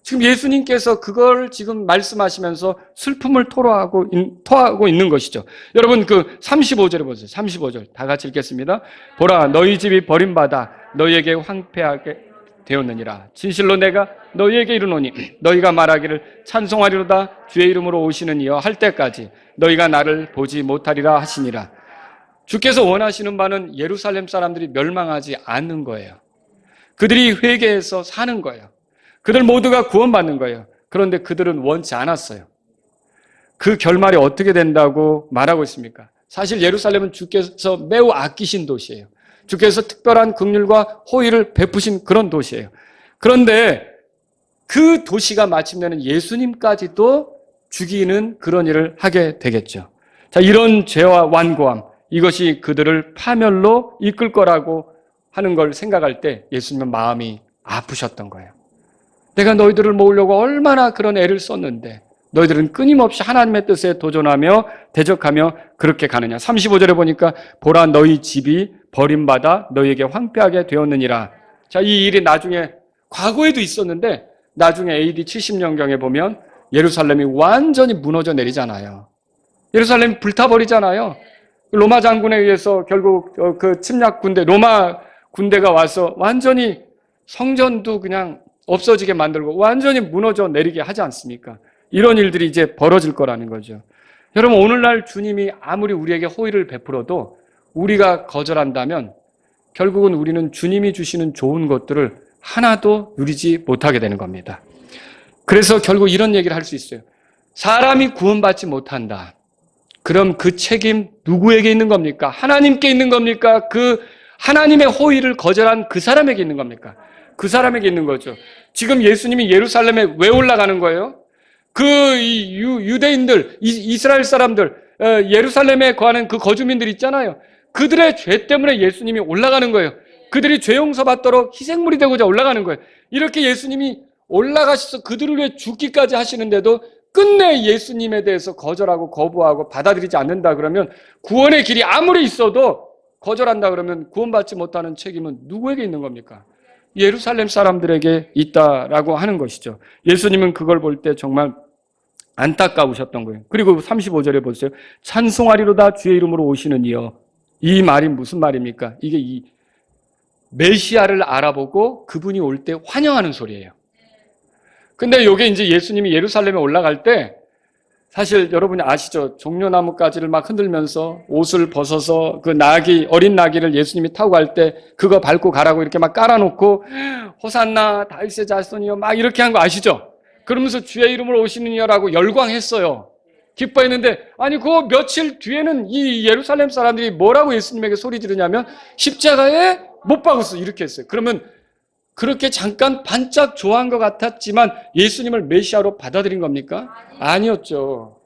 지금 예수님께서 그걸 지금 말씀하시면서 슬픔을 토하고 있는 것이죠. 여러분 그 35절에 보세요. 35절 다 같이 읽겠습니다. 보라, 너희 집이 버림받아 너희에게 황폐하게 되었느니라. 진실로 내가 너희에게 이르노니 너희가 말하기를 찬송하리로다 주의 이름으로 오시는 이여 할 때까지 너희가 나를 보지 못하리라 하시니라. 주께서 원하시는 바는 예루살렘 사람들이 멸망하지 않는 거예요. 그들이 회개해서 사는 거예요. 그들 모두가 구원받는 거예요. 그런데 그들은 원치 않았어요. 그 결말이 어떻게 된다고 말하고 있습니까? 사실 예루살렘은 주께서 매우 아끼신 도시예요. 주께서 특별한 긍휼과 호의를 베푸신 그런 도시예요. 그런데 그 도시가 마침내는 예수님까지도 죽이는 그런 일을 하게 되겠죠. 자, 이런 죄와 완고함, 이것이 그들을 파멸로 이끌 거라고 하는 걸 생각할 때 예수님은 마음이 아프셨던 거예요. 내가 너희들을 모으려고 얼마나 그런 애를 썼는데 너희들은 끊임없이 하나님의 뜻에 도전하며 대적하며 그렇게 가느냐. 35절에 보니까 보라, 너희 집이 버림받아 너희에게 황폐하게 되었느니라. 자, 이 일이 나중에 과거에도 있었는데 나중에 AD 70년경에 보면 예루살렘이 완전히 무너져 내리잖아요. 예루살렘이 불타버리잖아요. 로마 장군에 의해서 결국 그 침략 군대, 로마 군대가 와서 완전히 성전도 그냥 없어지게 만들고 완전히 무너져 내리게 하지 않습니까? 이런 일들이 이제 벌어질 거라는 거죠. 여러분, 오늘날 주님이 아무리 우리에게 호의를 베풀어도 우리가 거절한다면 결국은 우리는 주님이 주시는 좋은 것들을 하나도 누리지 못하게 되는 겁니다. 그래서 결국 이런 얘기를 할 수 있어요. 사람이 구원받지 못한다. 그럼 그 책임 누구에게 있는 겁니까? 하나님께 있는 겁니까? 그 하나님의 호의를 거절한 그 사람에게 있는 겁니까? 그 사람에게 있는 거죠. 지금 예수님이 예루살렘에 왜 올라가는 거예요? 그 유대인들, 이스라엘 사람들, 예루살렘에 거하는 그 거주민들 있잖아요. 그들의 죄 때문에 예수님이 올라가는 거예요. 그들이 죄 용서받도록 희생물이 되고자 올라가는 거예요. 이렇게 예수님이 올라가셔서 그들을 위해 죽기까지 하시는데도 끝내 예수님에 대해서 거절하고 거부하고 받아들이지 않는다 그러면 구원의 길이 아무리 있어도 거절한다 그러면 구원받지 못하는 책임은 누구에게 있는 겁니까? 예루살렘 사람들에게 있다라고 하는 것이죠. 예수님은 그걸 볼 때 정말 안타까우셨던 거예요. 그리고 35절에 보세요. 찬송하리로다 주의 이름으로 오시는 이여. 이 말이 무슨 말입니까? 이게 이 메시아를 알아보고 그분이 올 때 환영하는 소리예요. 근데 이게 이제 예수님이 예루살렘에 올라갈 때 사실 여러분이 아시죠? 종려나무 가지를 막 흔들면서 옷을 벗어서 그 나귀, 어린 나귀를 예수님이 타고 갈 때 그거 밟고 가라고 이렇게 막 깔아놓고 호산나 다윗의 자손이여 막 이렇게 한 거 아시죠? 그러면서 주의 이름으로 오시는 이여라고 열광했어요. 기뻐했는데 아니 그 며칠 뒤에는 이 예루살렘 사람들이 뭐라고 예수님에게 소리 지르냐면 십자가에 못 박았어 이렇게 했어요. 그러면 그렇게 잠깐 반짝 좋아한 것 같았지만 예수님을 메시아로 받아들인 겁니까? 아니었죠.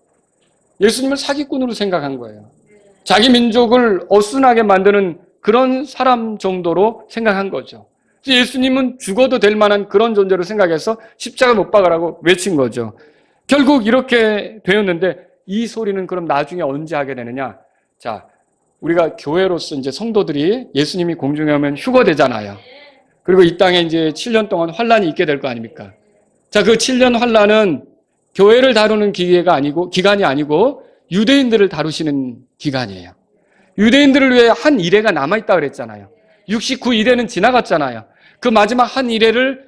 예수님을 사기꾼으로 생각한 거예요. 자기 민족을 어순하게 만드는 그런 사람 정도로 생각한 거죠. 그래서 예수님은 죽어도 될 만한 그런 존재로 생각해서 십자가 못 박으라고 외친 거죠. 결국 이렇게 되었는데 이 소리는 그럼 나중에 언제 하게 되느냐? 자, 우리가 교회로서 이제 성도들이 예수님이 공중에 오면 휴거되잖아요. 그리고 이 땅에 이제 7년 동안 환란이 있게 될 거 아닙니까? 자, 그 7년 환란은 교회를 다루는 기간이 아니고 유대인들을 다루시는 기간이에요. 유대인들을 위해 한 이레가 남아있다 그랬잖아요. 69이레는 지나갔잖아요. 그 마지막 한 이레를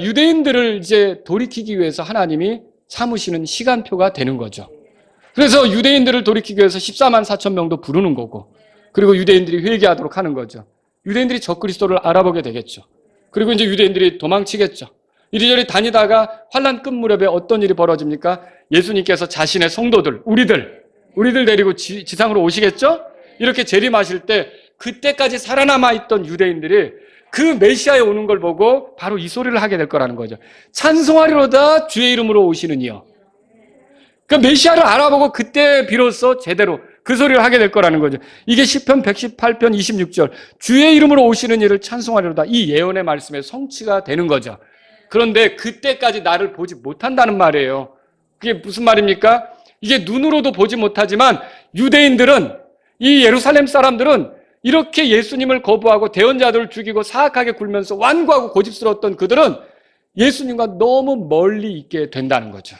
유대인들을 이제 돌이키기 위해서 하나님이 삼으시는 시간표가 되는 거죠. 그래서 유대인들을 돌이키기 위해서 14만 4천 명도 부르는 거고, 그리고 유대인들이 회개하도록 하는 거죠. 유대인들이 적그리스도를 알아보게 되겠죠. 그리고 이제 유대인들이 도망치겠죠. 이리저리 다니다가 환란 끝 무렵에 어떤 일이 벌어집니까? 예수님께서 자신의 성도들, 우리들 데리고 지상으로 오시겠죠? 이렇게 재림하실 때 그때까지 살아남아 있던 유대인들이 그 메시아에 오는 걸 보고 바로 이 소리를 하게 될 거라는 거죠. 찬송하리로다 주의 이름으로 오시는 이여. 그 메시아를 알아보고 그때 비로소 제대로 그 소리를 하게 될 거라는 거죠. 이게 시편 118편 26절 주의 이름으로 오시는 이를 찬송하리로다. 이 예언의 말씀의 성취가 되는 거죠. 그런데 그때까지 나를 보지 못한다는 말이에요. 그게 무슨 말입니까? 이게 눈으로도 보지 못하지만 유대인들은, 이 예루살렘 사람들은 이렇게 예수님을 거부하고 대언자들을 죽이고 사악하게 굴면서 완고하고 고집스러웠던 그들은 예수님과 너무 멀리 있게 된다는 거죠.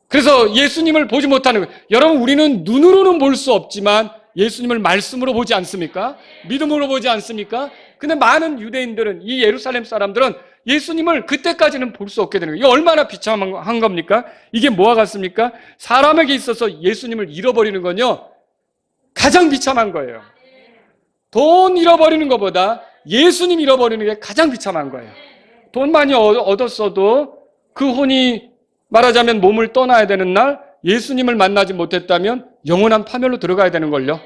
그래서 예수님을 보지 못하는 거예요. 여러분, 우리는 눈으로는 볼 수 없지만 예수님을 말씀으로 보지 않습니까? 믿음으로 보지 않습니까? 근데 많은 유대인들은, 이 예루살렘 사람들은 예수님을 그때까지는 볼 수 없게 되는 거예요. 이게 얼마나 비참한 겁니까? 이게 뭐와 같습니까? 사람에게 있어서 예수님을 잃어버리는 건요, 가장 비참한 거예요. 돈 잃어버리는 것보다 예수님 잃어버리는 게 가장 비참한 거예요. 돈 많이 얻었어도 그 혼이 말하자면 몸을 떠나야 되는 날 예수님을 만나지 못했다면 영원한 파멸로 들어가야 되는 걸요.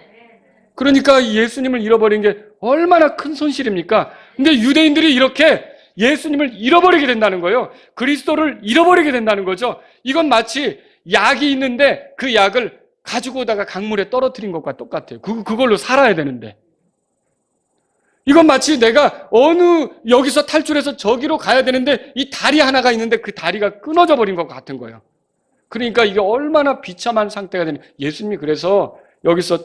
그러니까 예수님을 잃어버린 게 얼마나 큰 손실입니까? 근데 유대인들이 이렇게 예수님을 잃어버리게 된다는 거예요. 그리스도를 잃어버리게 된다는 거죠. 이건 마치 약이 있는데 그 약을 가지고 오다가 강물에 떨어뜨린 것과 똑같아요. 그걸로 살아야 되는데. 이건 마치 내가 여기서 탈출해서 저기로 가야 되는데 이 다리 하나가 있는데 그 다리가 끊어져 버린 것 같은 거예요. 그러니까 이게 얼마나 비참한 상태가 되는, 예수님이 그래서 여기서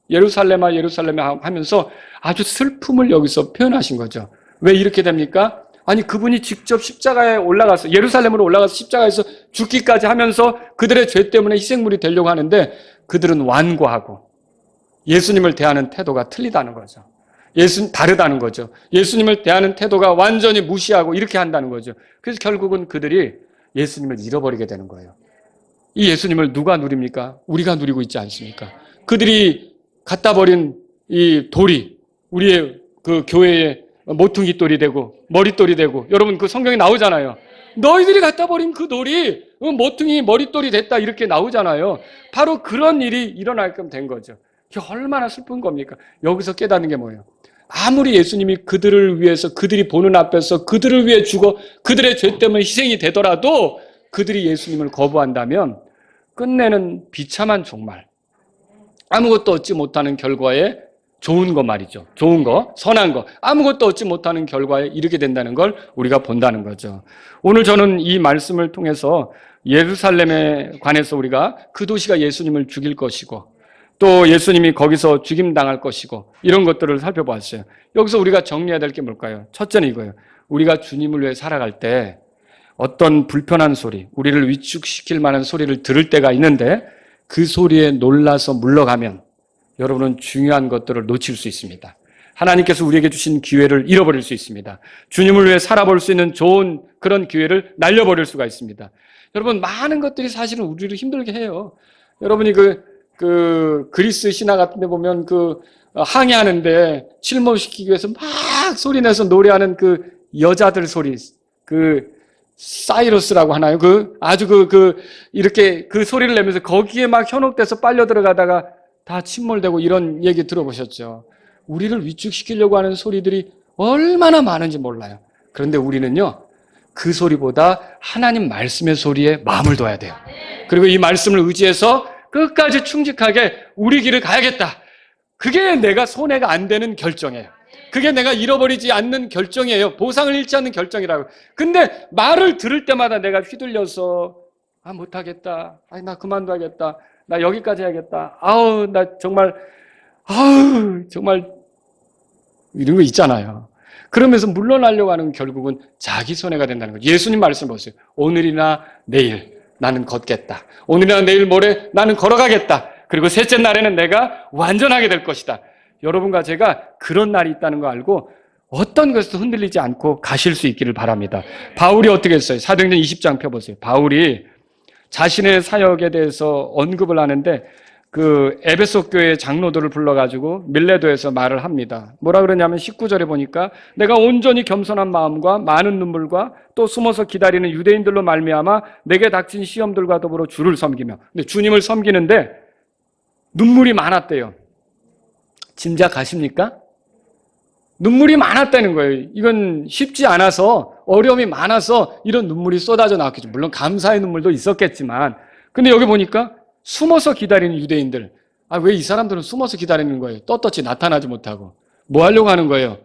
예루살렘아 예루살렘아 하면서 아주 슬픔을 여기서 표현하신 거죠. 왜 이렇게 됩니까? 아니, 그분이 직접 십자가에 올라가서, 예루살렘으로 올라가서 십자가에서 죽기까지 하면서 그들의 죄 때문에 희생물이 되려고 하는데 그들은 완고하고 예수님을 대하는 태도가 틀리다는 거죠. 다르다는 거죠. 예수님을 대하는 태도가 완전히 무시하고 이렇게 한다는 거죠. 그래서 결국은 그들이 예수님을 잃어버리게 되는 거예요. 이 예수님을 누가 누립니까? 우리가 누리고 있지 않습니까? 그들이 갖다 버린 이 돌이 우리의 그 교회의 모퉁이 돌이 되고 머릿돌이 되고, 여러분 그 성경에 나오잖아요. 너희들이 갖다 버린 그 돌이 모퉁이 머릿돌이 됐다 이렇게 나오잖아요. 바로 그런 일이 일어날끔 된 거죠. 이게 얼마나 슬픈 겁니까? 여기서 깨닫는 게 뭐예요? 아무리 예수님이 그들을 위해서, 그들이 보는 앞에서 그들을 위해 죽어 그들의 죄 때문에 희생이 되더라도 그들이 예수님을 거부한다면 끝내는 비참한 종말, 아무것도 얻지 못하는 결과에 좋은 거 말이죠. 좋은 거, 선한 거, 아무것도 얻지 못하는 결과에 이르게 된다는 걸 우리가 본다는 거죠. 오늘 저는 이 말씀을 통해서 예루살렘에 관해서 우리가 그 도시가 예수님을 죽일 것이고 또 예수님이 거기서 죽임당할 것이고 이런 것들을 살펴보았어요. 여기서 우리가 정리해야 될 게 뭘까요? 첫째는 이거예요. 우리가 주님을 위해 살아갈 때 어떤 불편한 소리, 우리를 위축시킬 만한 소리를 들을 때가 있는데 그 소리에 놀라서 물러가면 여러분은 중요한 것들을 놓칠 수 있습니다. 하나님께서 우리에게 주신 기회를 잃어버릴 수 있습니다. 주님을 위해 살아볼 수 있는 좋은 그런 기회를 날려버릴 수가 있습니다. 여러분, 많은 것들이 사실은 우리를 힘들게 해요. 여러분이 그리스 신화 같은 데 보면 항해하는데 침몰시키기 위해서 막 소리내서 노래하는 그 여자들 소리, 사이러스라고 하나요? 이렇게 그 소리를 내면서 거기에 막 현혹돼서 빨려 들어가다가 다 침몰되고 이런 얘기 들어보셨죠? 우리를 위축시키려고 하는 소리들이 얼마나 많은지 몰라요. 그런데 우리는요, 그 소리보다 하나님 말씀의 소리에 마음을 둬야 돼요. 그리고 이 말씀을 의지해서 끝까지 충직하게 우리 길을 가야겠다. 그게 내가 손해가 안 되는 결정이에요. 그게 내가 잃어버리지 않는 결정이에요. 보상을 잃지 않는 결정이라고. 근데 말을 들을 때마다 내가 휘둘려서 못하겠다. 나 그만둬야겠다. 나 여기까지 해야겠다. 나 정말 이런 거 있잖아요. 그러면서 물러나려고 하는 결국은 자기 손해가 된다는 거죠. 예수님 말씀 보세요. 오늘이나 내일 나는 걷겠다. 오늘이나 내일 모레 나는 걸어가겠다. 그리고 셋째 날에는 내가 완전하게 될 것이다. 여러분과 제가 그런 날이 있다는 거 알고 어떤 것에도 흔들리지 않고 가실 수 있기를 바랍니다. 바울이 어떻게 했어요? 사도행전 20장 펴보세요. 바울이 자신의 사역에 대해서 언급을 하는데 에베소 교회 장로들을 불러가지고 밀레도에서 말을 합니다. 뭐라 그러냐면 19절에 보니까 내가 온전히 겸손한 마음과 많은 눈물과 또 숨어서 기다리는 유대인들로 말미암아 내게 닥친 시험들과 더불어 주를 섬기며, 근데 주님을 섬기는데 눈물이 많았대요. 짐작하십니까? 눈물이 많았다는 거예요. 이건 쉽지 않아서, 어려움이 많아서 이런 눈물이 쏟아져 나왔겠죠. 물론 감사의 눈물도 있었겠지만. 근데 여기 보니까 숨어서 기다리는 유대인들. 왜 이 사람들은 숨어서 기다리는 거예요? 떳떳이 나타나지 못하고. 뭐 하려고 하는 거예요?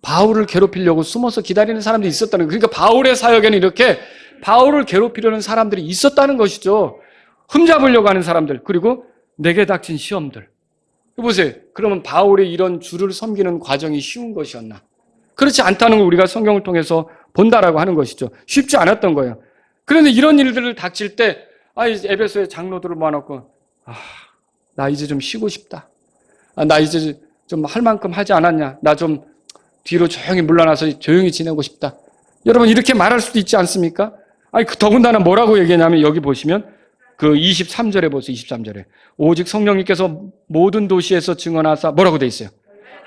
바울을 괴롭히려고 숨어서 기다리는 사람들이 있었다는 거예요. 그러니까 바울의 사역에는 이렇게 바울을 괴롭히려는 사람들이 있었다는 것이죠. 흠잡으려고 하는 사람들, 그리고 내게 닥친 시험들. 보세요. 그러면 바울의 이런 주를 섬기는 과정이 쉬운 것이었나? 그렇지 않다는 걸 우리가 성경을 통해서 본다라고 하는 것이죠. 쉽지 않았던 거예요. 그런데 이런 일들을 닥칠 때 에베소의 장로들을 모아놓고 나 이제 좀 쉬고 싶다. 나 이제 좀 할 만큼 하지 않았냐. 나 좀 뒤로 조용히 물러나서 조용히 지내고 싶다. 여러분 이렇게 말할 수도 있지 않습니까? 더군다나 뭐라고 얘기하냐면 여기 보시면 그 23절에 보세요. 23절에 오직 성령님께서 모든 도시에서 증언하사 뭐라고 돼 있어요?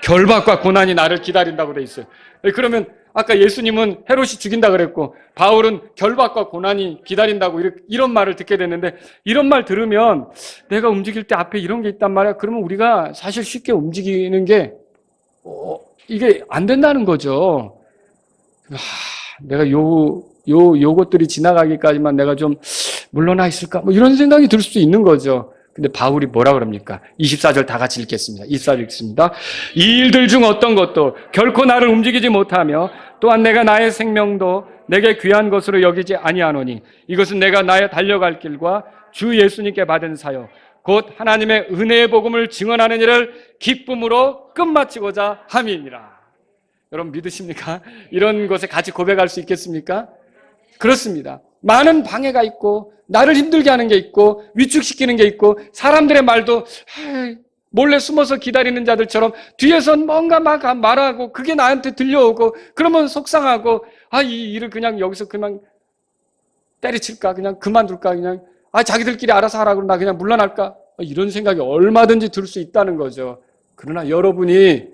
결박과 고난이 나를 기다린다고 돼 있어요. 그러면 아까 예수님은 헤롯이 죽인다 그랬고 바울은 결박과 고난이 기다린다고 이런 말을 듣게 됐는데, 이런 말 들으면 내가 움직일 때 앞에 이런 게 있단 말이야. 그러면 우리가 사실 쉽게 움직이는 게 이게 안 된다는 거죠. 내가 요것들이 지나가기까지만 내가 좀 물러나 있을까? 이런 생각이 들 수도 있는 거죠. 근데 바울이 뭐라 그럽니까? 24절 다 같이 읽겠습니다. 24절 읽습니다. 이 일들 중 어떤 것도 결코 나를 움직이지 못하며 또한 내가 나의 생명도 내게 귀한 것으로 여기지 아니하노니 이것은 내가 나의 달려갈 길과 주 예수님께 받은 사역 곧 하나님의 은혜의 복음을 증언하는 일을 기쁨으로 끝마치고자 함이니라. 여러분 믿으십니까? 이런 것에 같이 고백할 수 있겠습니까? 그렇습니다. 많은 방해가 있고 나를 힘들게 하는 게 있고 위축시키는 게 있고 사람들의 말도 몰래 숨어서 기다리는 자들처럼 뒤에서 뭔가 막 말하고 그게 나한테 들려오고 그러면 속상하고 이 일을 그냥 여기서 그냥 때려칠까? 그냥 그만둘까? 그냥 자기들끼리 알아서 하라고 나 그냥 물러날까? 이런 생각이 얼마든지 들 수 있다는 거죠. 그러나 여러분이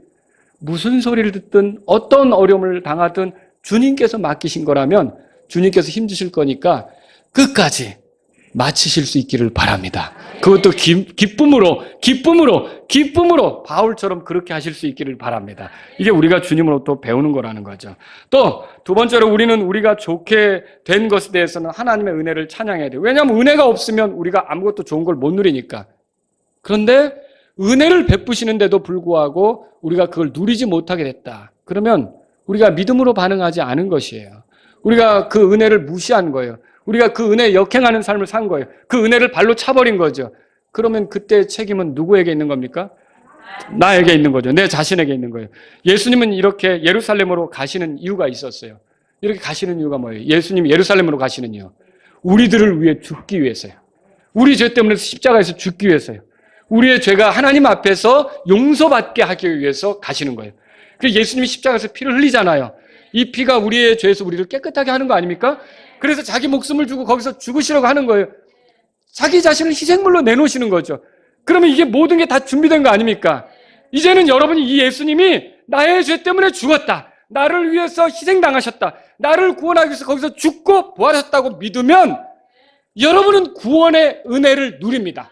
무슨 소리를 듣든 어떤 어려움을 당하든 주님께서 맡기신 거라면 주님께서 힘주실 거니까 끝까지 마치실 수 있기를 바랍니다. 그것도 기쁨으로 바울처럼 그렇게 하실 수 있기를 바랍니다. 이게 우리가 주님으로부터 배우는 거라는 거죠. 또 두 번째로 우리는 우리가 좋게 된 것에 대해서는 하나님의 은혜를 찬양해야 돼요. 왜냐하면 은혜가 없으면 우리가 아무것도 좋은 걸 못 누리니까. 그런데 은혜를 베푸시는데도 불구하고 우리가 그걸 누리지 못하게 됐다. 그러면 우리가 믿음으로 반응하지 않은 것이에요. 우리가 그 은혜를 무시한 거예요. 우리가 그 은혜에 역행하는 삶을 산 거예요. 그 은혜를 발로 차버린 거죠. 그러면 그때 책임은 누구에게 있는 겁니까? 나에게 있는 거죠. 내 자신에게 있는 거예요. 예수님은 이렇게 예루살렘으로 가시는 이유가 있었어요. 이렇게 가시는 이유가 뭐예요? 예수님이 예루살렘으로 가시는 이유. 우리들을 위해 죽기 위해서요. 우리 죄 때문에 십자가에서 죽기 위해서요. 우리의 죄가 하나님 앞에서 용서받게 하기 위해서 가시는 거예요. 그래서 예수님이 십자가에서 피를 흘리잖아요. 이 피가 우리의 죄에서 우리를 깨끗하게 하는 거 아닙니까? 그래서 자기 목숨을 주고 거기서 죽으시려고 하는 거예요. 자기 자신을 희생물로 내놓으시는 거죠. 그러면 이게 모든 게 다 준비된 거 아닙니까? 이제는 여러분이 이 예수님이 나의 죄 때문에 죽었다. 나를 위해서 희생당하셨다. 나를 구원하기 위해서 거기서 죽고 부활하셨다고 믿으면 여러분은 구원의 은혜를 누립니다.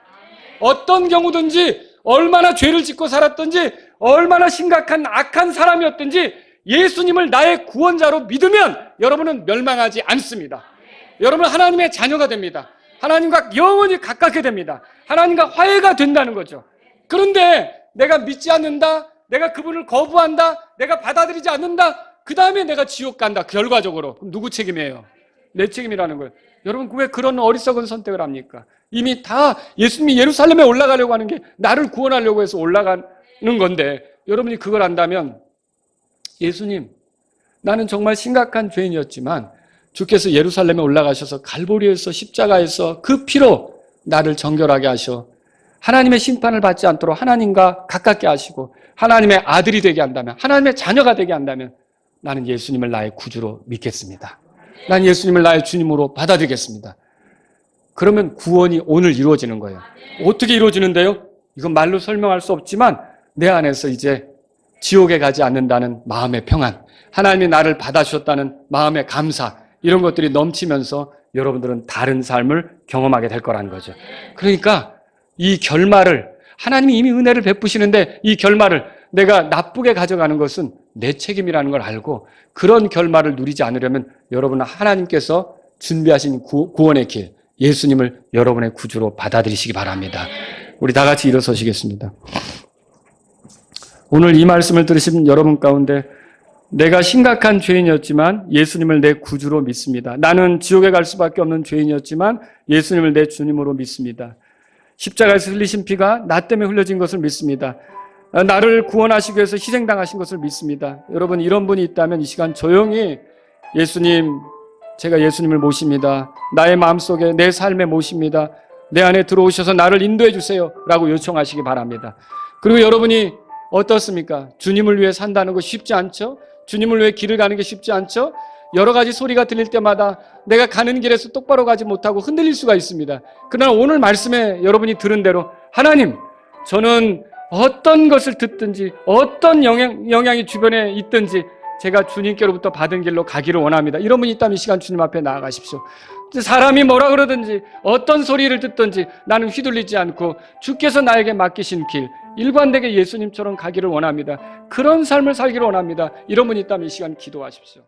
어떤 경우든지 얼마나 죄를 짓고 살았든지 얼마나 심각한 악한 사람이었든지 예수님을 나의 구원자로 믿으면 여러분은 멸망하지 않습니다. 여러분은 하나님의 자녀가 됩니다. 하나님과 영원히 가깝게 됩니다. 하나님과 화해가 된다는 거죠. 그런데 내가 믿지 않는다, 내가 그분을 거부한다, 내가 받아들이지 않는다, 그 다음에 내가 지옥 간다, 결과적으로. 그럼 누구 책임이에요? 내 책임이라는 거예요. 여러분 왜 그런 어리석은 선택을 합니까? 이미 다 예수님이 예루살렘에 올라가려고 하는 게 나를 구원하려고 해서 올라가는 건데 여러분이 그걸 안다면 예수님, 나는 정말 심각한 죄인이었지만 주께서 예루살렘에 올라가셔서 갈보리에서 십자가에서 그 피로 나를 정결하게 하셔 하나님의 심판을 받지 않도록 하나님과 가깝게 하시고 하나님의 아들이 되게 한다면, 하나님의 자녀가 되게 한다면 나는 예수님을 나의 구주로 믿겠습니다. 난 예수님을 나의 주님으로 받아들이겠습니다. 그러면 구원이 오늘 이루어지는 거예요. 어떻게 이루어지는데요? 이건 말로 설명할 수 없지만 내 안에서 이제 지옥에 가지 않는다는 마음의 평안, 하나님이 나를 받아주셨다는 마음의 감사, 이런 것들이 넘치면서 여러분들은 다른 삶을 경험하게 될 거라는 거죠. 그러니까 이 결말을 하나님이 이미 은혜를 베푸시는데 이 결말을 내가 나쁘게 가져가는 것은 내 책임이라는 걸 알고 그런 결말을 누리지 않으려면 여러분은 하나님께서 준비하신 구원의 길, 예수님을 여러분의 구주로 받아들이시기 바랍니다. 우리 다 같이 일어서시겠습니다. 오늘 이 말씀을 들으신 여러분 가운데 내가 심각한 죄인이었지만 예수님을 내 구주로 믿습니다. 나는 지옥에 갈 수밖에 없는 죄인이었지만 예수님을 내 주님으로 믿습니다. 십자가에서 흘리신 피가 나 때문에 흘려진 것을 믿습니다. 나를 구원하시기 위해서 희생당하신 것을 믿습니다. 여러분 이런 분이 있다면 이 시간 조용히 예수님, 제가 예수님을 모십니다. 나의 마음속에 내 삶에 모십니다. 내 안에 들어오셔서 나를 인도해 주세요 라고 요청하시기 바랍니다. 그리고 여러분이 어떻습니까? 주님을 위해 산다는 거 쉽지 않죠? 주님을 위해 길을 가는 게 쉽지 않죠? 여러 가지 소리가 들릴 때마다 내가 가는 길에서 똑바로 가지 못하고 흔들릴 수가 있습니다. 그러나 오늘 말씀에 여러분이 들은 대로 하나님, 저는 어떤 것을 듣든지 어떤 영향이 주변에 있든지 제가 주님께로부터 받은 길로 가기를 원합니다. 이런 분이 있다면 이 시간 주님 앞에 나아가십시오. 사람이 뭐라 그러든지 어떤 소리를 듣든지 나는 휘둘리지 않고 주께서 나에게 맡기신 길, 일관되게 예수님처럼 가기를 원합니다. 그런 삶을 살기를 원합니다. 이런 분이 있다면 이 시간 기도하십시오.